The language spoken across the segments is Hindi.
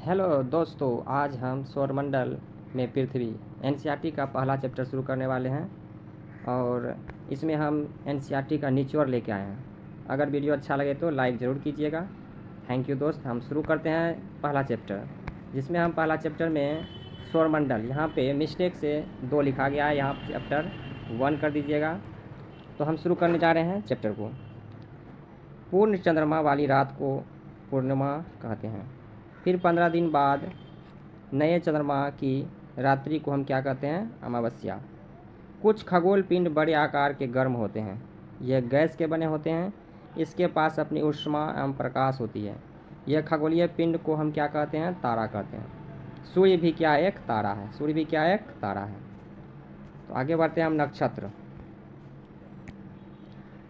हेलो दोस्तों, आज हम सौरमंडल में पृथ्वी एनसीईआरटी का पहला चैप्टर शुरू करने वाले हैं और इसमें हम एनसीईआरटी का निचोड़ लेके आए हैं। अगर वीडियो अच्छा लगे तो लाइक ज़रूर कीजिएगा। थैंक यू दोस्त। हम शुरू करते हैं पहला चैप्टर, जिसमें हम पहला चैप्टर में सौरमंडल, यहाँ पे मिस्टेक से 2 लिखा गया है, यहाँ चैप्टर 1 कर दीजिएगा। तो हम शुरू करने जा रहे हैं चैप्टर को। पूर्ण चंद्रमा वाली रात को पूर्णिमा कहते हैं। फिर 15 दिन बाद नए चंद्रमा की रात्रि को हम क्या कहते हैं? अमावस्या। कुछ खगोल पिंड बड़े आकार के गर्म होते हैं। यह गैस के बने होते हैं। इसके पास अपनी ऊष्मा एवं प्रकाश होती है। यह खगोलीय पिंड को हम क्या कहते हैं? तारा कहते हैं। सूर्य भी क्या एक तारा है? सूर्य भी क्या एक तारा है। तो आगे बढ़ते हैं हम नक्षत्र।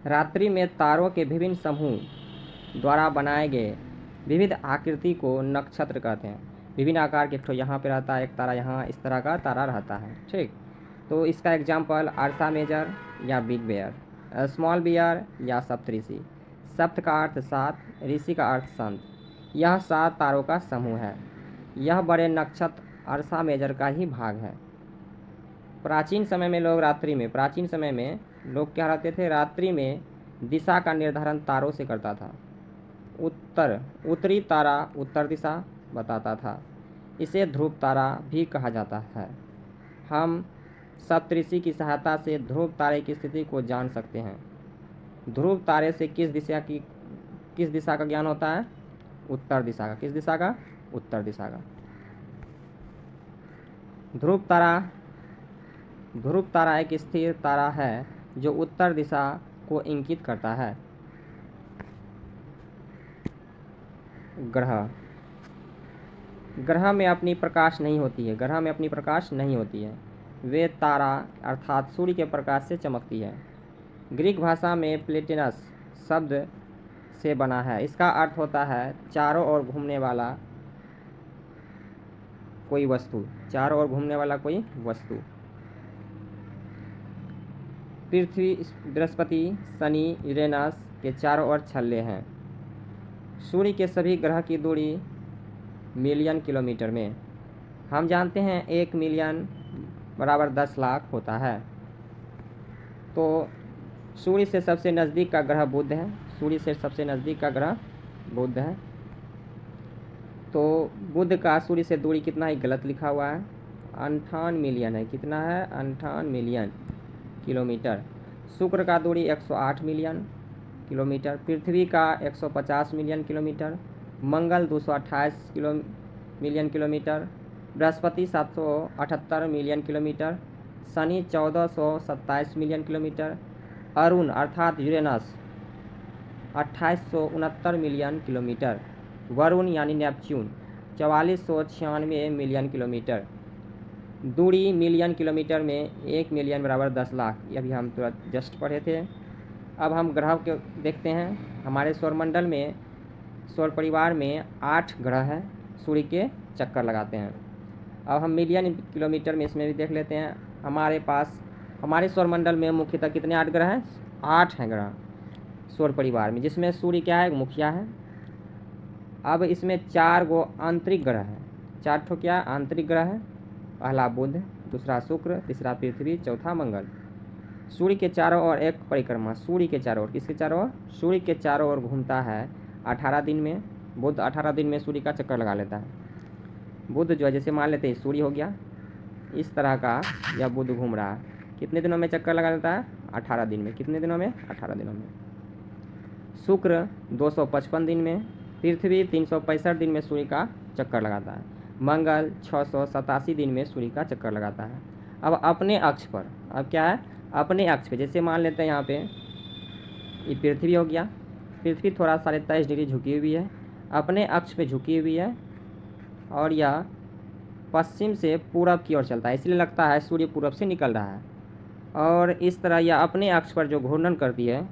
रात्रि में तारों के विभिन्न समूह द्वारा बनाए गए विविध आकृति को नक्षत्र कहते हैं। विभिन्न आकार के, तो यहाँ पे रहता है एक तारा, यहाँ इस तरह का तारा रहता है। ठीक, तो इसका एग्जाम्पल अर्सा मेजर या बिग बेयर, स्मॉल बियर या सप्तऋषि। सप्त का अर्थ 7, ऋषि का अर्थ संत। यह 7 तारों का समूह है। यह बड़े नक्षत्र अर्सा मेजर का ही भाग है। प्राचीन समय में लोग क्या रहते थे? रात्रि में दिशा का निर्धारण तारों से करता था। उत्तरी तारा उत्तर दिशा बताता था। इसे ध्रुव तारा भी कहा जाता है। हम सप्तऋषि की सहायता से ध्रुव तारे की स्थिति को जान सकते हैं। ध्रुव तारे से किस दिशा का ज्ञान होता है? उत्तर दिशा का। किस दिशा का? उत्तर दिशा का। ध्रुव तारा एक स्थिर तारा है जो उत्तर दिशा को इंगित करता है। ग्रह में अपनी प्रकाश नहीं होती है। वे तारा अर्थात सूर्य के प्रकाश से चमकती है। ग्रीक भाषा में प्लेटिनस शब्द से बना है। इसका अर्थ होता है चारों ओर घूमने वाला कोई वस्तु। पृथ्वी, बृहस्पति, शनि, यूरेनस के चारों ओर छल्ले हैं। सूर्य के सभी ग्रह की दूरी मिलियन किलोमीटर में। हम जानते हैं 1 मिलियन बराबर 10 लाख होता है। तो सूर्य से सबसे नज़दीक का ग्रह बुध है। तो बुध का सूर्य से दूरी कितना है? गलत लिखा हुआ है, 58 मिलियन है। कितना है? 58 मिलियन किलोमीटर। शुक्र का दूरी 108 मिलियन किलोमीटर। पृथ्वी का 150 मिलियन किलोमीटर। मंगल 228 million kilometre. Brihaspati 778 million kilometre. Shani 1427 million kilometre. Arun अर्थात यूरेनस 2869 मिलियन किलोमीटर। वरुण यानी नेपच्यून 4496 मिलियन किलोमीटर। दूरी मिलियन किलोमीटर में 1 मिलियन बराबर 10 लाख। ये अभी हम तुरंत जस्ट पढ़े थे। अब हम ग्रह के देखते हैं। हमारे सौरमंडल में, सौर परिवार में 8 ग्रह हैं, सूर्य के चक्कर लगाते हैं। अब हम मिलियन किलोमीटर में इसमें भी देख लेते हैं। हमारे सौरमंडल में मुख्यतः कितने 8 ग्रह हैं? 8 हैं ग्रह सौर परिवार में, जिसमें सूर्य क्या है? मुखिया है। अब इसमें 4 गो आंतरिक ग्रह हैं। 4 ठो क्या आंतरिक ग्रह है? पहला बुध, दूसरा शुक्र, तीसरा पृथ्वी, चौथा मंगल। सूर्य के चारों ओर एक परिक्रमा, सूर्य के चारों ओर, किसके चारों ओर? सूर्य के चारों ओर घूमता है 18 दिन में। बुध 18 दिन में सूर्य का चक्कर लगा लेता है। बुध जो है, जैसे मान लेते हैं सूर्य हो गया इस तरह का, यह बुध घूम रहा है। कितने दिनों में चक्कर लगा लेता है? 18 दिन में। कितने दिनों में? 18 दिनों में। शुक्र 255 दिन में। पृथ्वी 365 दिन में सूर्य का चक्कर लगाता है। मंगल 687 दिन में सूर्य का चक्कर लगाता है। अब अपने अक्ष पर, अब क्या है? अपने अक्ष पे, जैसे मान लेते हैं यहाँ पे ये पृथ्वी हो गया। पृथ्वी थोड़ा 23.5 डिग्री झुकी हुई है, अपने अक्ष पे झुकी हुई है, और यह पश्चिम से पूरब की ओर चलता है, इसलिए लगता है सूर्य पूरब से निकल रहा है। और इस तरह यह अपने अक्ष पर जो घूर्णन करती है।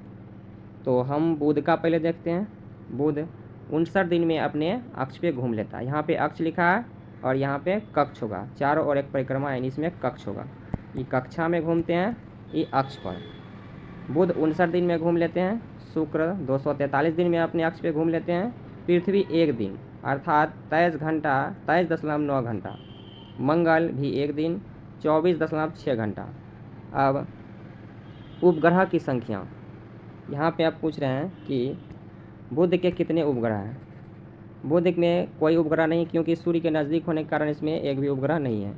तो हम बुध का पहले देखते हैं। बुध 59 दिन में अपने अक्ष पे घूम लेता है। यहाँ पे अक्ष लिखा है और यहाँ पे कक्ष होगा, चारों ओर एक परिक्रमा यानी इसमें कक्ष होगा। ये कक्षा में घूमते हैं, ये अक्ष पर। बुध 59 दिन में घूम लेते हैं। शुक्र 243 दिन में अपने अक्ष पे घूम लेते हैं। पृथ्वी 1 दिन अर्थात 23.9 घंटा। मंगल भी एक दिन 24.6 घंटा। अब उपग्रह की संख्या, यहाँ पे आप पूछ रहे हैं कि बुध के कितने उपग्रह हैं। बुध में कोई उपग्रह नहीं, क्योंकि सूर्य के नज़दीक होने के कारण इसमें एक भी उपग्रह नहीं है।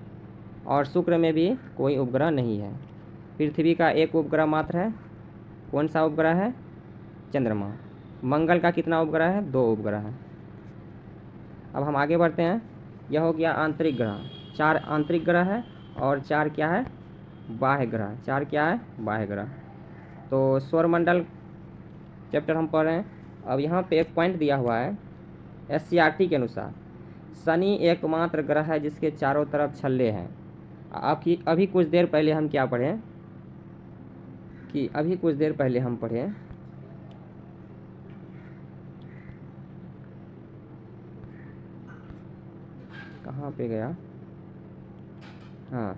और शुक्र में भी कोई उपग्रह नहीं है। पृथ्वी का एक उपग्रह मात्र है। कौन सा उपग्रह है? चंद्रमा। मंगल का कितना उपग्रह है? 2 उपग्रह है। अब हम आगे बढ़ते हैं। यह हो गया आंतरिक ग्रह। 4 आंतरिक ग्रह है और 4 क्या है? बाह्य ग्रह। 4 क्या है? बाह्य ग्रह। तो सौरमंडल चैप्टर हम पढ़ रहे हैं। अब यहाँ पे एक पॉइंट दिया हुआ है, एससीईआरटी के अनुसार शनि एकमात्र ग्रह है जिसके चारों तरफ छल्ले हैं। अभी कुछ देर पहले हम क्या पढ़े कि कहाँ पे गया? हाँ,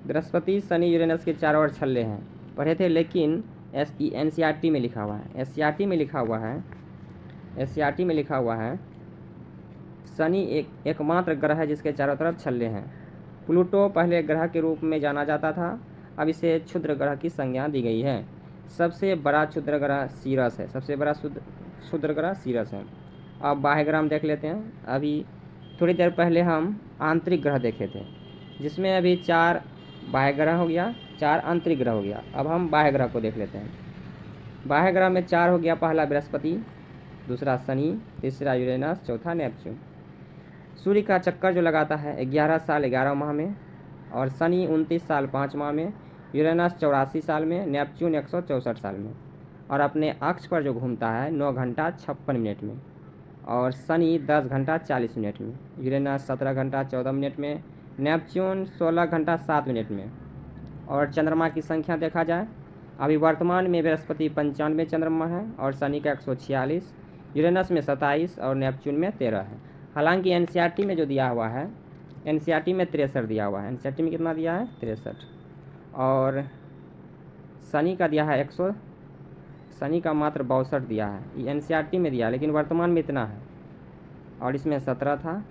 बृहस्पति शनि यूरेनस के चारों ओर छल्ले हैं पढ़े थे, लेकिन एनसीईआरटी में लिखा हुआ है, एससीईआरटी में लिखा हुआ है शनि एकमात्र ग्रह है जिसके चारों तरफ छल्ले हैं। प्लूटो पहले ग्रह के रूप में जाना जाता था, अब इसे क्षुद्र ग्रह की संज्ञा दी गई है। सबसे बड़ा क्षुद्र ग्रह सीरस है। अब बाह्य ग्रह हम देख लेते हैं। अभी थोड़ी देर पहले हम आंतरिक ग्रह देखे थे, जिसमें अभी 4 बाह्य ग्रह हो गया, 4 आंतरिक ग्रह हो गया। अब हम बाह्य ग्रह को देख लेते हैं। बाह्य ग्रह में 4 हो गया। पहला बृहस्पति, दूसरा शनि, तीसरा यूरेनस, चौथा नेपच्यून। सूर्य का चक्कर जो लगाता है 11 साल 11 माह में, और शनि 29 साल 5 माह में, यूरेनस 84 साल में, नेपच्यून 164 साल में। और अपने अक्ष पर जो घूमता है 9 घंटा 56 मिनट में, और शनि 10 घंटा 40 मिनट में, यूरेनस 17 घंटा 14 मिनट में, नेपच्यून 16 घंटा 7 मिनट में। और चंद्रमा की संख्या देखा जाए, अभी वर्तमान में बृहस्पति 95 चंद्रमा है, और शनि का 146, यूरेनस में 27 और नेपच्यून में 13 है। हालांकि एनसीईआरटी में जो दिया हुआ है, एनसीईआरटी में 63 दिया हुआ है। एनसीईआरटी में कितना दिया है? 63। और शनि का दिया है शनि का मात्र 62 दिया है। ये एनसीईआरटी में दिया है, लेकिन वर्तमान में इतना है। और इसमें 17 था,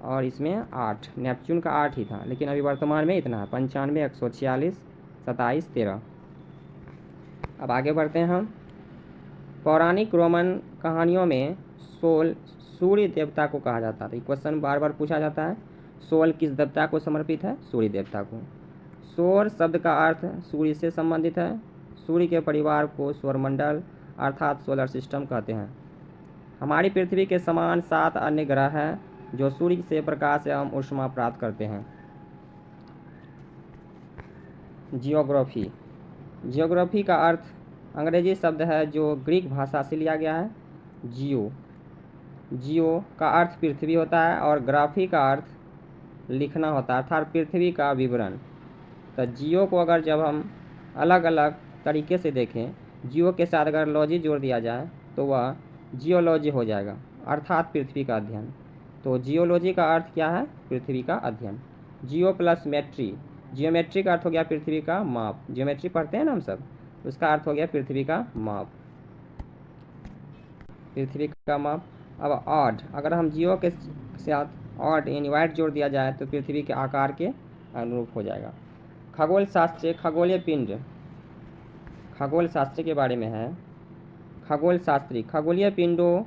और इसमें 8, नेपच्यून का 8 ही था, लेकिन अभी वर्तमान में इतना है, 95, 146, 27, 13। अब आगे बढ़ते हैं हम। पौराणिक रोमन कहानियों में सोल सूर्य देवता को कहा जाता था। क्वेश्चन बार बार पूछा जाता है, सोल किस देवता को समर्पित है? सूर्य देवता को। सौर शब्द का अर्थ सूर्य से संबंधित है। सूर्य के परिवार को सौरमंडल अर्थात सोलर सिस्टम कहते हैं। हमारी पृथ्वी के समान 7 अन्य ग्रह हैं जो सूर्य से प्रकाश एवं ऊष्मा प्राप्त करते हैं। जियोग्राफी का अर्थ अंग्रेजी शब्द है जो ग्रीक भाषा से लिया गया है, जियो का अर्थ पृथ्वी होता है, और ग्राफी का अर्थ लिखना होता है, अर्थात पृथ्वी का विवरण। तो जियो को अगर जब हम अलग अलग तरीके से देखें, जियो के साथ अगर लॉजी जोड़ दिया जाए तो वह जियोलॉजी हो जाएगा, अर्थात पृथ्वी का अध्ययन। तो जियोलॉजी का अर्थ क्या है? पृथ्वी का अध्ययन। जियो प्लस मेट्री, जियोमेट्री का अर्थ हो गया पृथ्वी का माप। जियोमेट्री पढ़ते हैं ना हम सब, उसका अर्थ हो गया पृथ्वी का माप, पृथ्वी का माप। अब ऑड, अगर हम जियो के साथ ऑड यानी वाइट जोड़ दिया जाए तो पृथ्वी के आकार के अनुरूप हो जाएगा। खगोल शास्त्र, खगोल शास्त्र के बारे में है। खगोल शास्त्री खगोलीय पिंडों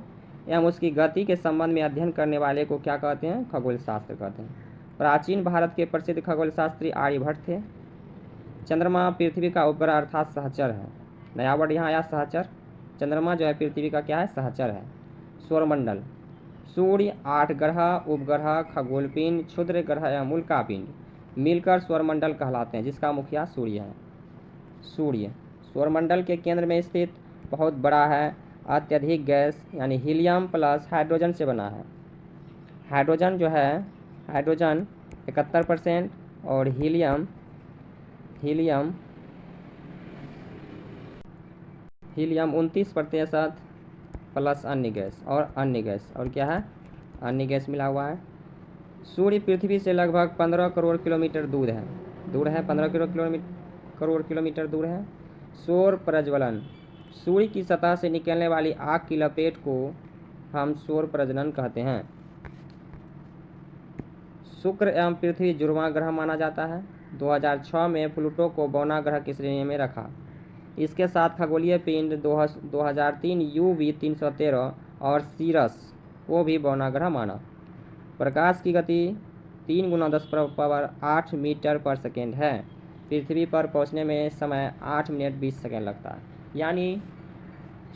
एवं उसकी गति के संबंध में अध्ययन करने वाले को क्या कहते हैं? खगोल शास्त्र कहते हैं। प्राचीन भारत के प्रसिद्ध खगोल शास्त्री आर्यभट्ट थे। चंद्रमा पृथ्वी का उपग्रह अर्थात सहचर है। नया वर्ड यहाँ आया, सहचर। चंद्रमा जो है पृथ्वी का क्या है? सहचर है। सौरमंडल, सूर्य, 8 ग्रह, उपग्रह, खगोल पिंड, क्षुद्र ग्रह एवं उल्का पिंड मिलकर सौरमंडल कहलाते हैं, जिसका मुखिया सूर्य है। सूर्य सौरमंडल के केंद्र में स्थित बहुत बड़ा है, अत्यधिक गैस यानी हीलियम प्लस हाइड्रोजन से बना है। हाइड्रोजन जो है, हाइड्रोजन 71% और हीलियम 29% प्लस अन्य गैस और क्या है? अन्य गैस मिला हुआ है। सूर्य पृथ्वी से लगभग 15 करोड़ किलोमीटर दूर है 15 करोड़ किलोमीटर दूर है। सौर प्रज्वलन, सूर्य की सतह से निकलने वाली आग की लपेट को हम सौर प्रजनन कहते हैं। शुक्र एवं पृथ्वी जुड़वां ग्रह माना जाता है। 2006 में प्लूटो को बौना ग्रह की श्रेणी में रखा। इसके साथ खगोलीय पिंड 2003 UV 313 और सीरस को भी बौना ग्रह माना। प्रकाश की गति 3 × 10⁻8 मीटर पर सेकेंड है। पृथ्वी पर पहुंचने में समय 8 मिनट 20 सेकेंड लगता है, यानी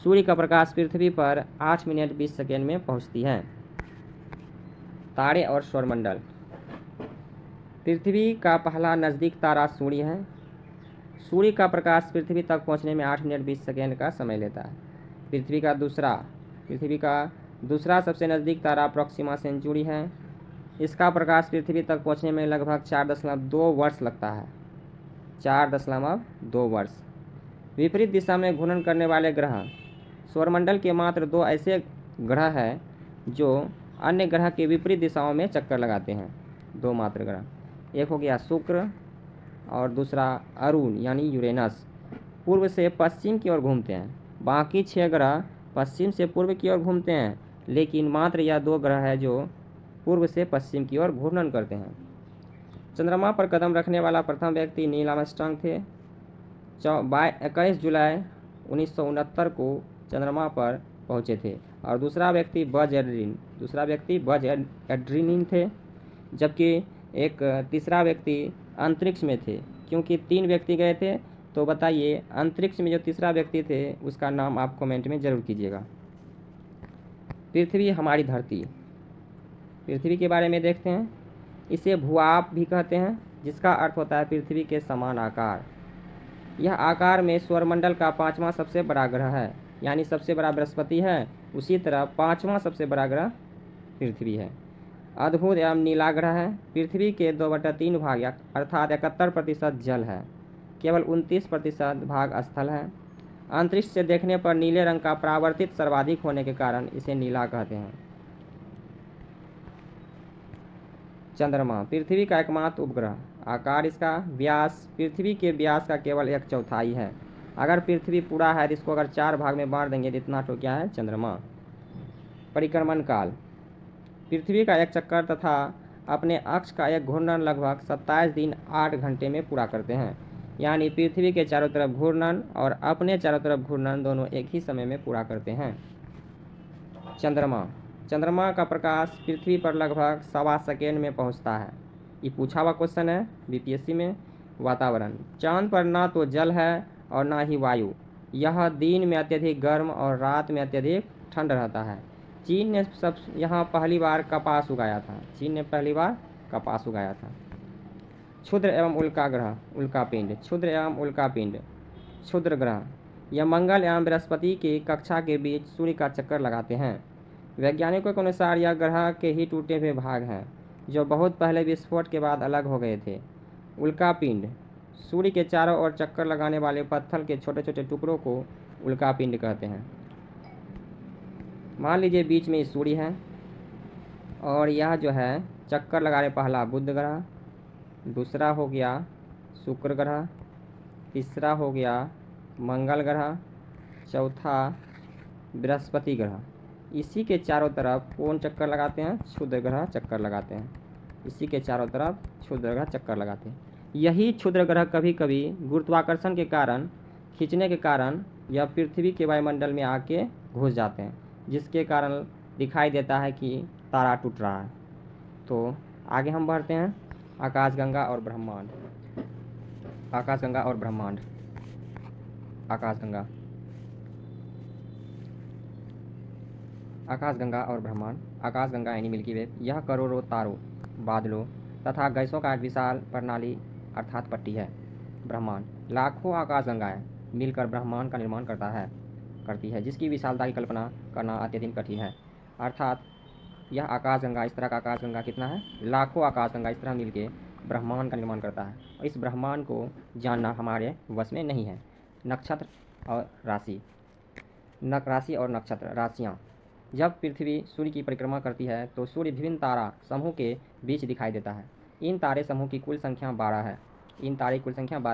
सूर्य का प्रकाश पृथ्वी पर 8 मिनट 20 सेकेंड में पहुंचती है। तारे और सौरमंडल। पृथ्वी का पहला नज़दीक तारा सूर्य है। सूर्य का प्रकाश पृथ्वी तक पहुंचने में 8 मिनट 20 सेकेंड का समय लेता है। पृथ्वी का दूसरा सबसे नज़दीक तारा प्रॉक्सिमा सेंचुरी है। इसका प्रकाश पृथ्वी तक पहुंचने में लगभग 4.2 वर्ष लगता है। 4.2 वर्ष। विपरीत दिशा में घूर्णन करने वाले ग्रह। सौरमंडल के मात्र 2 ऐसे ग्रह हैं जो अन्य ग्रह के विपरीत दिशाओं में चक्कर लगाते हैं। 2 मात्र ग्रह, एक हो गया शुक्र और दूसरा अरुण यानी यूरेनस, पूर्व से पश्चिम की ओर घूमते हैं। बाकी 6 ग्रह पश्चिम से पूर्व की ओर घूमते हैं, लेकिन मात्र यह 2 ग्रह है जो पूर्व से पश्चिम की ओर घूर्णन करते हैं। चंद्रमा पर कदम रखने वाला प्रथम व्यक्ति नील आर्मस्ट्रांग थे। 21 जुलाई 1969 को चंद्रमा पर पहुंचे थे और दूसरा व्यक्ति बज एड्रिन थे, जबकि एक तीसरा व्यक्ति अंतरिक्ष में थे। क्योंकि 3 व्यक्ति गए थे, तो बताइए अंतरिक्ष में जो तीसरा व्यक्ति थे उसका नाम आप कमेंट में ज़रूर कीजिएगा। पृथ्वी हमारी धरती। पृथ्वी के बारे में देखते हैं। इसे भूआप भी कहते हैं, जिसका अर्थ होता है पृथ्वी के समान आकार। यह आकार में सौरमंडल का 5वां सबसे बड़ा ग्रह है, यानी सबसे बड़ा बृहस्पति है, उसी तरह 5वां सबसे बड़ा ग्रह पृथ्वी है। अद्भुत एवं नीला ग्रह है। पृथ्वी के 2/3 भाग अर्थात 71% जल है, केवल 29% भाग स्थल है। अंतरिक्ष से देखने पर नीले रंग का परावर्तित सर्वाधिक होने के कारण इसे नीला कहते हैं। चंद्रमा पृथ्वी का एकमात्र उपग्रह। आकार इसका व्यास पृथ्वी के व्यास का केवल 1/4 है। अगर पृथ्वी पूरा है तो इसको अगर 4 भाग में बांट देंगे तो इतना तो क्या है चंद्रमा। परिक्रमण काल। पृथ्वी का एक चक्कर तथा अपने अक्ष का एक घूर्णन लगभग 27 दिन 8 घंटे में पूरा करते हैं, यानी पृथ्वी के चारों तरफ घूर्णन और अपने चारों तरफ घूर्णन दोनों एक ही समय में पूरा करते हैं। चंद्रमा का प्रकाश पृथ्वी पर लगभग 1.25 सेकेंड में पहुंचता है। ये पूछा हुआ क्वेश्चन है बीपीएससी में। वातावरण। चांद पर ना तो जल है और ना ही वायु। यह दिन में अत्यधिक गर्म और रात में अत्यधिक ठंड रहता है। चीन ने यहाँ पहली बार कपास उगाया था। क्षुद्र एवं उल्कापिंड। क्षुद्र ग्रह। यह मंगल एवं बृहस्पति की कक्षा के बीच सूर्य का चक्कर लगाते हैं। वैज्ञानिकों के अनुसार यह ग्रह के ही टूटे हुए भाग हैं, जो बहुत पहले विस्फोट के बाद अलग हो गए थे। उल्कापिंड। सूर्य के चारों ओर चक्कर लगाने वाले पत्थर के छोटे छोटे टुकड़ों को उल्कापिंड कहते हैं। मान लीजिए बीच में सूर्य है और यह जो है चक्कर लगा रहे, पहला बुध ग्रह, दूसरा हो गया शुक्र ग्रह, तीसरा हो गया मंगल ग्रह, चौथा बृहस्पति ग्रह। इसी के चारों तरफ कौन चक्कर लगाते हैं? क्षुद्र ग्रह चक्कर लगाते हैं। इसी के चारों तरफ क्षुद्र ग्रह चक्कर लगाते हैं। यही क्षुद्र ग्रह कभी कभी गुरुत्वाकर्षण के कारण, खींचने के कारण यह पृथ्वी के वायुमंडल में आके घुस जाते हैं, जिसके कारण दिखाई देता है कि तारा टूट रहा है। तो आगे हम बढ़ते हैं। आकाशगंगा और ब्रह्मांड। आकाशगंगा यानी मिल्की वे। यह करोड़ों तारों, बादलों तथा गैसों का एक विशाल प्रणाली अर्थात पट्टी है। ब्रह्मांड। लाखों आकाशगंगाएं मिलकर ब्रह्मांड का निर्माण करती है, जिसकी विशालता की कल्पना करना अत्यधिक कठिन है। अर्थात यह आकाशगंगा, इस तरह का आकाशगंगा कितना है? लाखों आकाशगंगा इस तरह मिलकर ब्रह्मांड का निर्माण करता है। और इस ब्रह्मांड को जानना हमारे वश में नहीं है। नक्षत्र और राशियाँ। जब पृथ्वी सूर्य की परिक्रमा करती है तो सूर्य विभिन्न तारा समूह के बीच दिखाई देता है। इन तारे समूह की कुल संख्या 12 है।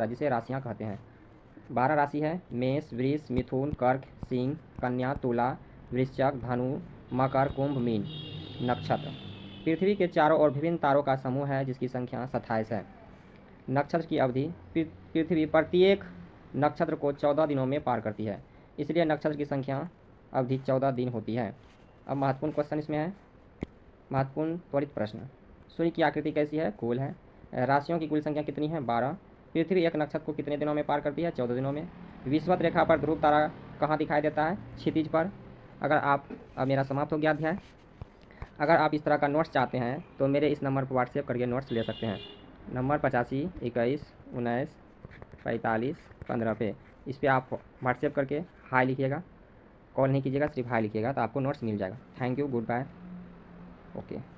जिसे राशियाँ कहते हैं। 12 राशि है: मेष, वृष, मिथुन, कर्क, सिंह, कन्या, तुला, वृश्चिक, धनु, मकर, कुंभ, मीन। नक्षत्र पृथ्वी के चारों ओर विभिन्न तारों का समूह है जिसकी संख्या 27 है। नक्षत्र की अवधि पृथ्वी प्रत्येक नक्षत्र को 14 दिनों में पार करती है, इसलिए नक्षत्र की संख्या अवधि 14 दिन होती है। अब महत्वपूर्ण क्वेश्चन इसमें है, महत्वपूर्ण त्वरित प्रश्न। सूर्य की आकृति कैसी है? गोल है। राशियों की कुल संख्या कितनी है? 12। पृथ्वी एक नक्षत्र को कितने दिनों में पार करती है? 14 दिनों में। विषुवत रेखा पर ध्रुव तारा कहाँ दिखाई देता है? क्षितिज पर। अगर आप, अब मेरा समाप्त हो गया अध्याय। अगर आप इस तरह का नोट्स चाहते हैं तो मेरे इस नंबर पर व्हाट्सएप करके नोट्स ले सकते हैं। नंबर 85 21 19 45 15 पे, इस पर आप व्हाट्सएप करके हाई लिखिएगा, कॉल नहीं कीजिएगा, सिर्फ हाई लिखिएगा तो आपको नोट्स मिल जाएगा। Thank you, goodbye, okay.